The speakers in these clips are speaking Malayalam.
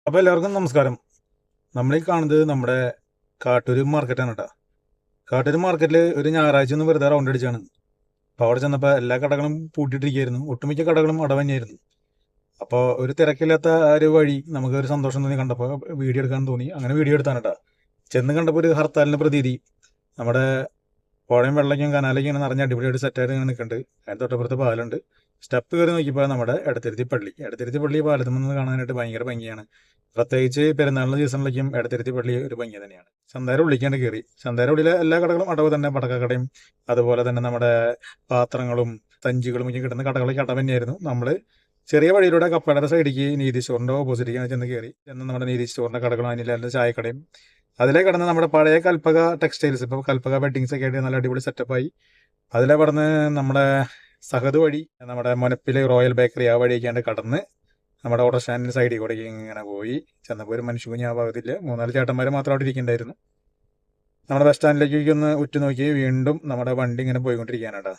അപ്പോൾ എല്ലാവർക്കും നമസ്കാരം. നമ്മളീ കാണുന്നത് നമ്മുടെ കാട്ടൂര് മാർക്കറ്റാണ് കേട്ടോ. കാട്ടൂര് മാർക്കറ്റിൽ ഒരു ഞായറാഴ്ച ഒന്ന് വെറുതെ റൗണ്ട് അടിച്ചാണ്. അപ്പോൾ അവിടെ ചെന്നപ്പോൾ എല്ലാ കടകളും പൂട്ടിയിട്ടിരിക്കുകയായിരുന്നു. ഒട്ടുമിക്ക കടകളും അടവന്നെയായിരുന്നു. അപ്പോൾ ഒരു തിരക്കില്ലാത്ത ആ ഒരു വഴി നമുക്ക് ഒരു സന്തോഷം തോന്നി കണ്ടപ്പോൾ വീഡിയോ എടുക്കാൻ തോന്നി. അങ്ങനെ വീഡിയോ എടുത്താണ് കേട്ടോ. ചെന്ന് കണ്ടപ്പോൾ ഒരു ഹർത്താലിൻ്റെ പ്രതീതി. നമ്മുടെ പുഴയും വെള്ളയ്ക്കും കനാലയ്ക്കും ഇങ്ങനെ നിറഞ്ഞ അടിപൊളിയായിട്ട് സെറ്റായിട്ട് ഇങ്ങനെ നിൽക്കുന്നുണ്ട്. അതിന് തൊട്ടപ്പുറത്ത് പാലുണ്ട്. സ്റ്റെപ്പ് കയറി നോക്കിയപ്പോൾ നമ്മുടെ എടത്തിരുത്തി പള്ളി പാലത്തിൽ നിന്ന് കാണാനായിട്ട് ഭയങ്കര ഭംഗിയാണ്. പ്രത്യേകിച്ച് പെരുന്നാളിൻ്റെ സീസണിലേക്കും എടത്തിരുത്തി പള്ളി ഒരു ഭംഗി തന്നെയാണ്. ചന്തയുടെ ഉള്ളിലേക്കാണ് കയറി. ചന്തയുടെ ഉള്ളിലെ എല്ലാ കടകളും അടവ് തന്നെ. പടക്കക്കടയും അതുപോലെ തന്നെ നമ്മുടെ പാത്രങ്ങളും സഞ്ചികളും ഒക്കെ കിട്ടുന്ന കടകളൊക്കെ അടവ് തന്നെയായിരുന്നു. നമ്മൾ ചെറിയ വഴിയിലൂടെ കപ്പയുടെ സൈഡിലേക്ക് നീതി സ്റ്റോറിൻ്റെ ഓപ്പോസിറ്റേക്കാണ് ചെന്ന് കയറി. ചെന്ന് നമ്മുടെ നീതി സ്റ്റോറിൻ്റെ കടകളും അതിൻ്റെ ചായക്കടയും അതിലെ കടന്ന് നമ്മുടെ പഴയ കൽപ്പക ടെക്സ്റ്റൈൽസ്, ഇപ്പോൾ കൽപ്പക വെഡിങ്സ് ഒക്കെ ആയിട്ട് നല്ല അടിപൊളി സെറ്റപ്പായി. അതിലെ കടന്ന് നമ്മുടെ സഹദ് വഴി നമ്മുടെ മുനപ്പിലെ റോയൽ ബേക്കറി ആ വഴിയൊക്കെയാണ്ട് കടന്ന് നമ്മുടെ ഓട്ടോ സ്റ്റാൻഡിൻ്റെ സൈഡിൽ കൂടെ ഇങ്ങനെ പോയി ചെന്നപ്പോൾ ഒരു മനുഷ്യകുഞ്ഞ് ആ ഭാഗത്തില്ല. 3-4 ചേട്ടന്മാർ മാത്രം അവിടെ ഇരിക്കുന്നുണ്ടായിരുന്നു. നമ്മുടെ ബസ് സ്റ്റാൻഡിലേക്ക് ഒന്ന് ഉറ്റുനോക്കി വീണ്ടും നമ്മുടെ വണ്ടി ഇങ്ങനെ പോയിക്കൊണ്ടിരിക്കാനാട്ടാ.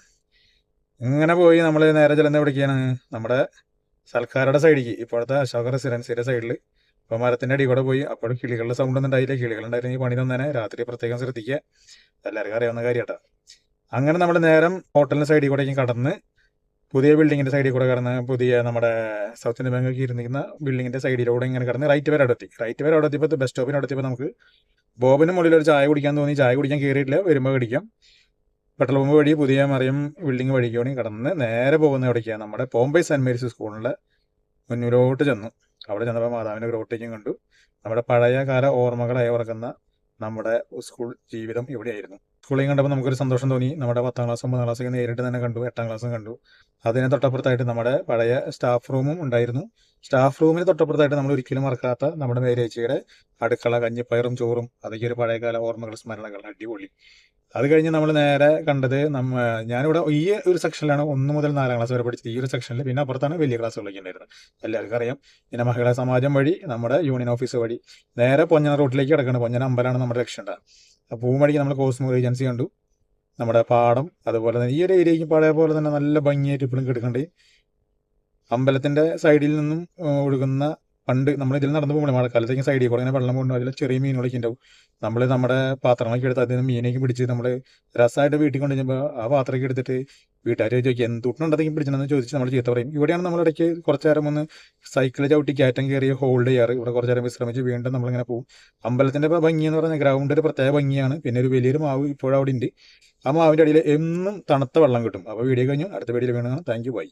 ഇങ്ങനെ പോയി നമ്മൾ നേരെ ചെല്ലുന്ന എവിടേക്കാണ്? നമ്മുടെ സൽക്കാരുടെ സൈഡിലേക്ക്, ഇപ്പോഴത്തെ അശോക റെസിഡൻസിയുടെ സൈഡിൽ. ഇപ്പോൾ മരത്തിൻ്റെ അടി കൂടെ പോയി. അപ്പോൾ കിളികളുടെ സൗണ്ട് ഒന്നും ഉണ്ടായില്ല. കിളികളുണ്ടായിരുന്നെങ്കിൽ പണി തന്നെ രാത്രി പ്രത്യേകം ശ്രദ്ധിക്കുക. എല്ലാവർക്കും അറിയാവുന്ന കാര്യമാട്ടാ. അങ്ങനെ നമ്മൾ നേരം ഹോട്ടലിൻ്റെ സൈഡിൽ കൂടെ കടന്ന് പുതിയ ബിൽഡിങ്ങിൻ്റെ സൈഡിൽ കൂടെ കടന്ന് പുതിയ നമ്മുടെ സൗത്ത് ഇന്ത്യൻ ബാങ്കൊക്കെ ഇരുന്നിരിക്കുന്ന ബിൽഡിങ്ങിൻ്റെ സൈഡിലൂടെ ഇങ്ങനെ കടന്ന് റൈറ്റ് വരെ അവിടെ എത്തിയപ്പോൾ ബസ് സ്റ്റോപ്പിന് അടുത്തിയപ്പോൾ നമുക്ക് ബോബിന് മുകളിൽ ഒരു ചായ കുടിക്കാൻ തോന്നി. ചായ കുടിക്കാൻ കയറിയിട്ടില്ല, വരുമ്പോൾ കടിക്കാം. പെട്രോൾ പമ്പ് വഴി പുതിയ മറിയം ബിൽഡിംഗ് വഴിക്ക് വേണ്ടി കടന്ന് നേരെ പോകുന്ന എവിടേക്കാണ്? നമ്മുടെ ബോംബെ സെൻറ് മേരീസ് സ്കൂളിൻ്റെ മുന്നിലോട്ട് ചെന്നു. അവിടെ ചെന്നപ്പോൾ മാതാവിൻ്റെ ഗ്രോട്ടേക്കും കണ്ടു. നമ്മുടെ പഴയ കാല ഓർമ്മകളായി ഉറക്കുന്ന നമ്മുടെ സ്കൂൾ ജീവിതം ഇവിടെയായിരുന്നു. സ്കൂളിൽ കണ്ടപ്പോൾ നമുക്കൊരു സന്തോഷം തോന്നി. നമ്മുടെ 10ാം ക്ലാസ് 9ാം ക്ലാസ്സൊക്കെ നേരിട്ട് തന്നെ കണ്ടു. 8ാം ക്ലാസ്സും കണ്ടു. അതിന് തൊട്ടപ്പുറത്തായിട്ട് നമ്മുടെ പഴയ സ്റ്റാഫ് റൂമും ഉണ്ടായിരുന്നു. സ്റ്റാഫ് റൂമിന് തൊട്ടപ്പുറത്തായിട്ട് നമ്മൾ ഒരിക്കലും മറക്കാത്ത നമ്മുടെ മേരേച്ചിയുടെ അടുക്കള, കഞ്ഞിപ്പയറും ചോറും, അതൊക്കെ ഒരു പഴയകാല ഓർമ്മകൾ, സ്മരണകൾ. അടിപൊളി. അത് കഴിഞ്ഞ് നമ്മൾ നേരെ കണ്ടത് ഞാനിവിടെ ഈ ഒരു സെക്ഷനിലാണ് 1 മുതൽ 4ാം ക്ലാസ് വരെ പഠിച്ചത്. ഈ ഒരു സെക്ഷനിൽ. പിന്നെ അപ്പുറത്താണ് വലിയ ക്ലാസ്സുകളൊക്കെ ഉണ്ടായിരുന്നത്. എല്ലാവർക്കും അറിയാം. പിന്നെ മഹിളാ സമാജം വഴി നമ്മുടെ യൂണിയൻ ഓഫീസ് വഴി നേരെ പൊഞ്ഞന റൂട്ടിലേക്ക് കിടക്കണം. പൊഞ്ഞന അമ്പലമാണ് നമ്മുടെ ലക്ഷ്യം ഉണ്ടാകുക. അപ്പോൾ പൂമടിക്ക് നമ്മൾ കോസ്മോ ഏജൻസി കണ്ടു. നമ്മുടെ പാടം, അതുപോലെ തന്നെ ഈ ഒരു ഏരിയയ്ക്ക് പഴയ പോലെ തന്നെ നല്ല ഭംഗിയായിട്ട് ഇപ്പോഴും കിടക്കുന്നുണ്ട്. അമ്പലത്തിൻ്റെ സൈഡിൽ നിന്നും ഒഴുകുന്ന, പണ്ട് നമ്മൾ ഇതിൽ നടന്നു പോകുമ്പോൾ മഴക്കാലത്തേക്കും സൈഡിൽ കൂടെ ഇങ്ങനെ വെള്ളം കൊണ്ടു. അതിൽ ചെറിയ മീനുകളൊക്കെ ഉണ്ടാവും. നമ്മൾ നമ്മുടെ പാത്രങ്ങളൊക്കെ എടുത്ത് അതിൽ നിന്ന് മീനേക്ക് പിടിച്ച് നമ്മൾ രസമായിട്ട് വീട്ടിൽ കൊണ്ടു കഴിഞ്ഞപ്പോൾ ആ പാത്രമൊക്കെ എടുത്തിട്ട് വീട്ടുകാർ ചോദിക്കും എന്തുട്ടുണ്ടെങ്കിൽ പിടിച്ചെന്ന് ചോദിച്ച് നമ്മൾ ചീത്ത പറയും. ഇവിടെയാണ് നമ്മളിടയ്ക്ക് കുറച്ച് നേരം ഒന്ന് സൈക്കിൾ ചവിട്ടി കയറ്റം കയറി ഹോൾഡ് ചെയ്യാറ്. ഇവിടെ കുറച്ച് നേരം വിശ്രമിച്ച് വീണ്ടും നമ്മളിങ്ങനെ പോകും. അമ്പലത്തിൻ്റെ ഭംഗി എന്ന് പറഞ്ഞാൽ ഗ്രൗണ്ട് ഒരു പ്രത്യേക ഭംഗിയാണ്. പിന്നെ ഒരു വലിയൊരു മാവ് ഇപ്പോഴും അവിടെ ഉണ്ട്. ആ മാവിൻ്റെ അടിയിൽ എന്നും തണുത്ത വെള്ളം കിട്ടും. അപ്പോൾ വീഡിയോ കഴിഞ്ഞു. അടുത്ത വീഡിയോയിൽ വീണ്ടും. Thank you, by.